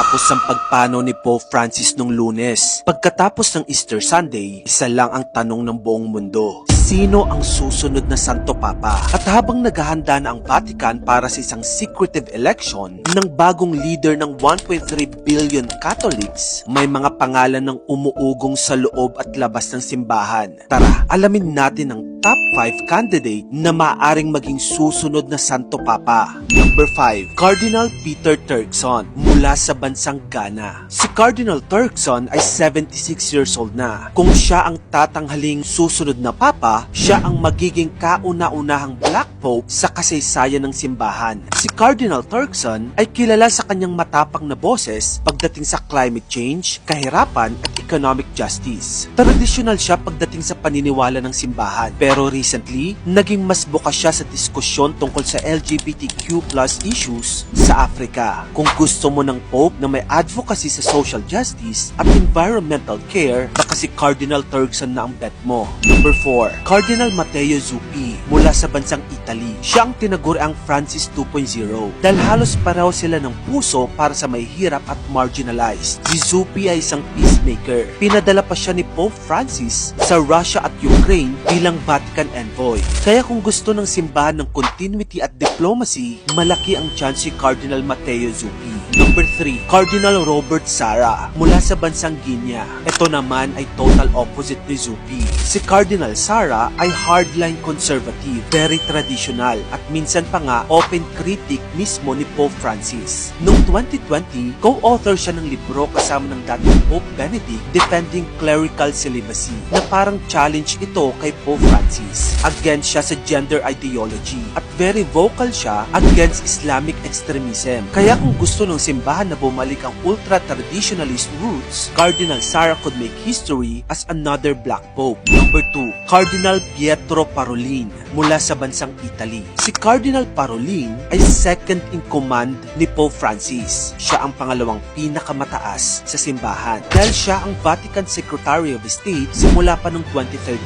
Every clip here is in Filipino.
Matapos ang pagpanaw ni Pope Francis nung Lunes, pagkatapos ng Easter Sunday, isa lang ang tanong ng buong mundo. Sino ang susunod na Santo Papa? At habang naghahanda na ang Vatican para sa isang secretive election ng bagong leader ng 1.3 billion Catholics, may mga pangalan ng umuugong sa loob at labas ng simbahan. Tara, alamin natin ang top 5 candidate na maaaring maging susunod na Santo Papa. Number 5, Cardinal Peter Turkson mula sa bansang Ghana. Si Cardinal Turkson ay 76 years old na. Kung siya ang tatanghaling susunod na Papa, siya ang magiging kauna-unahang Black Pope sa kasaysayan ng simbahan. Si Cardinal Turkson ay kilala sa kanyang matapang na boses pagdating sa climate change, kahirapan at economic justice. Tradisyonal siya pagdating sa paniniwala ng simbahan, pero recently, naging mas bukas siya sa diskusyon tungkol sa LGBTQ+ issues sa Africa. Kung gusto mo ng Pope na may advocacy sa social justice at environmental care, baka si Cardinal Turkson na ang bet mo. Number 4, Cardinal Matteo Zuppi mula sa bansang Italy. Siya ang tinaguriang Francis 2.0 dahil halos pareho sila ng puso para sa may hirap at marginalized. Si Zuppi ay isang peacemaker. Pinadala pa siya ni Pope Francis sa Russia at Ukraine bilang Vatican envoy. Kaya kung gusto ng simbahan ng continuity at diplomacy, malaki ang chance si Cardinal Matteo Zuppi. Number 3, Cardinal Robert Sarah mula sa bansang Guinea. Ito naman ay total opposite ni Zuppi. Si Cardinal Sarah ay hardline conservative, very traditional, at minsan pa nga open critic mismo ni Pope Francis. Noong 2020, co-author siya ng libro kasama ng dating Pope Benedict defending clerical celibacy, na parang challenge ito kay Pope Francis. Against siya sa gender ideology at very vocal siya against Islamic extremism. Kaya kung gusto ng simbahan na bumalik ang ultra-traditionalist roots, Cardinal Sarah could make history as another Black Pope. Number 2, Cardinal Pietro Parolin mula sa bansang Italy. Si Cardinal Parolin ay second in command ni Pope Francis. Siya ang pangalawang pinakamataas sa simbahan dahil siya ang Vatican Secretary of State simula pa noong 2013.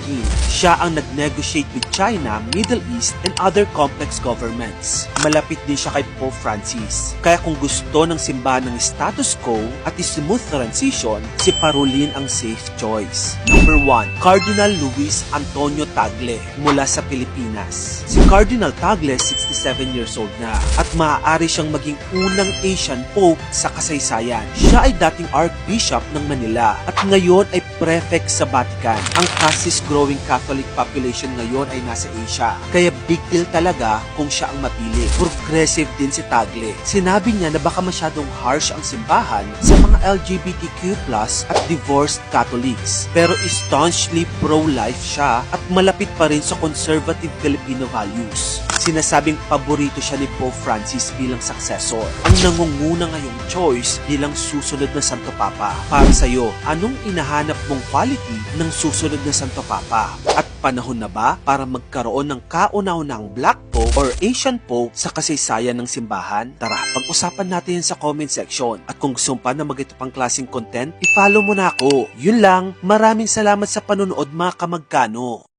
Siya ang nag-negotiate with China, Middle East, and other complex governments. Malapit din siya kay Pope Francis. Kaya kung gusto ng simbahan ng status quo at smooth transition, si Parolin ang safe choice. Number 1, Cardinal Luis Antonio Tagle mula sa Pilipinas. Si Cardinal Tagle 67 years old na at maaari siyang maging unang Asian Pope sa kasaysayan. Siya ay dating Archbishop ng Manila at ngayon ay prefect sa Vatican. Ang fastest growing Catholic population ngayon ay nasa Asia. Kaya big deal talaga kung siya ang mapili. Progressive din si Tagle. Sinabi niya na baka masyadong harsh ang simbahan sa mga LGBTQ+ at divorced Catholics. Pero staunchly pro-life siya at malapit pa rin sa conservative Filipino values. Sinasabing paborito siya ni Pope Francis bilang successor. Ang nangunguna ngayong choice bilang susunod na Santo Papa. Para sa'yo, anong inahanap mong quality ng susunod na Santo Papa? At panahon na ba para magkaroon ng kauna-unahang Black Pope or Asian Pope sa kasaysayan ng simbahan? Tara, pag-usapan natin yan sa comment section. At kung gusto pa na mag-ito pang klaseng content, i-follow mo na ako. Yun lang, maraming salamat sa panonood mga kamagkano.